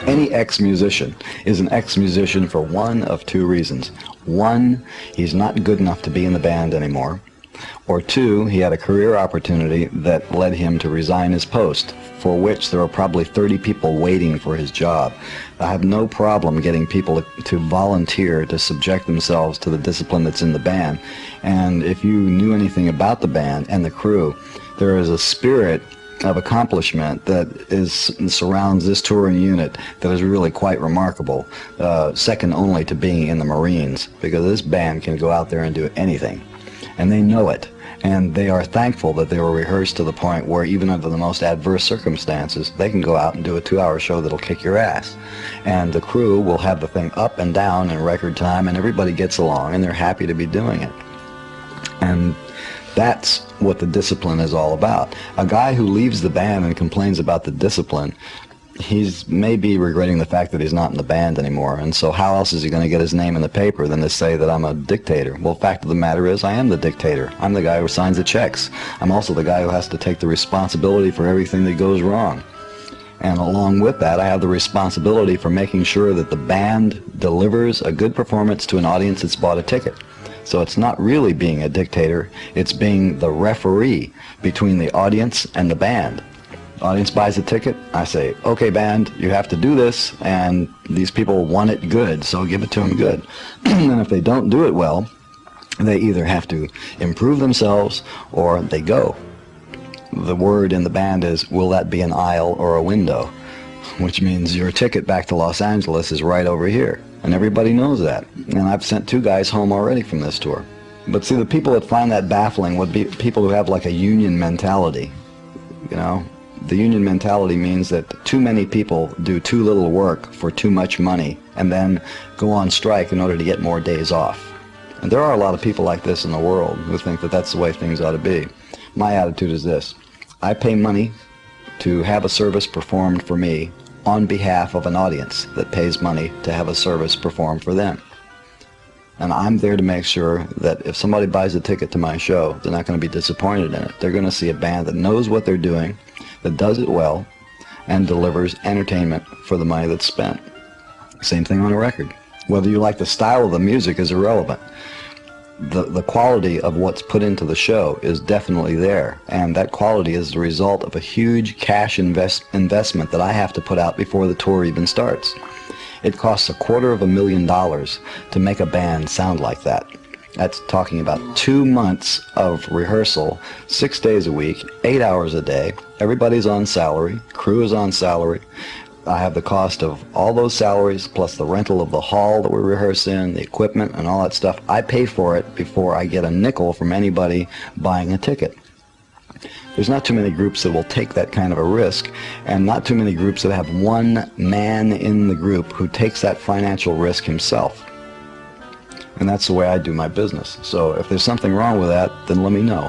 Any ex-musician is an ex-musician for one of two reasons. One, he's not good enough to be in the band anymore. Or two, he had a career opportunity that led him to resign his post, for which there are probably 30 people waiting for his job. I have no problem getting people to volunteer to subject themselves to the discipline that's in the band. And if you knew anything about the band and the crew, there is a spirit of accomplishment that surrounds this touring unit that is really quite remarkable, second only to being in the Marines, because this band can go out there and do anything, and they know it, and they are thankful that they were rehearsed to the point where even under the most adverse circumstances they can go out and do a 2-hour show that'll kick your ass, and the crew will have the thing up and down in record time, and everybody gets along and they're happy to be doing it. And that's what the discipline is all about. A guy who leaves the band and complains about the discipline, he's maybe regretting the fact that he's not in the band anymore, and so how else is he going to get his name in the paper than to say that I'm a dictator? Well, the fact of the matter is, I am the dictator. I'm the guy who signs the checks. I'm also the guy who has to take the responsibility for everything that goes wrong. And along with that, I have the responsibility for making sure that the band delivers a good performance to an audience that's bought a ticket. So it's not really being a dictator, it's being the referee between the audience and the band. The audience buys a ticket, I say, okay band, you have to do this, and these people want it good, so give it to them good. And if they don't do it well, they either have to improve themselves or they go. The word in the band is, will that be an aisle or a window? Which means your ticket back to Los Angeles is right over here. And everybody knows that. And I've sent 2 guys home already from this tour. But see, the people that find that baffling would be people who have like a union mentality. You know, the union mentality means that too many people do too little work for too much money and then go on strike in order to get more days off. And there are a lot of people like this in the world who think that that's the way things ought to be. My attitude is this: I pay money to have a service performed for me on behalf of an audience that pays money to have a service performed for them. And I'm there to make sure that if somebody buys a ticket to my show, they're not going to be disappointed in it. They're going to see a band that knows what they're doing, that does it well, and delivers entertainment for the money that's spent. Same thing on a record. Whether you like the style of the music is irrelevant. The quality of what's put into the show is definitely there, and that quality is the result of a huge cash investment that I have to put out before the tour even starts. It costs $250,000 to make a band sound like that. That's talking about 2 months of rehearsal, 6 days a week, 8 hours a day. Everybody's on salary, crew is on salary. I have the cost of all those salaries, plus the rental of the hall that we rehearse in, the equipment and all that stuff. I pay for it before I get a nickel from anybody buying a ticket. There's not too many groups that will take that kind of a risk, and not too many groups that have one man in the group who takes that financial risk himself. And that's the way I do my business. So if there's something wrong with that, then let me know.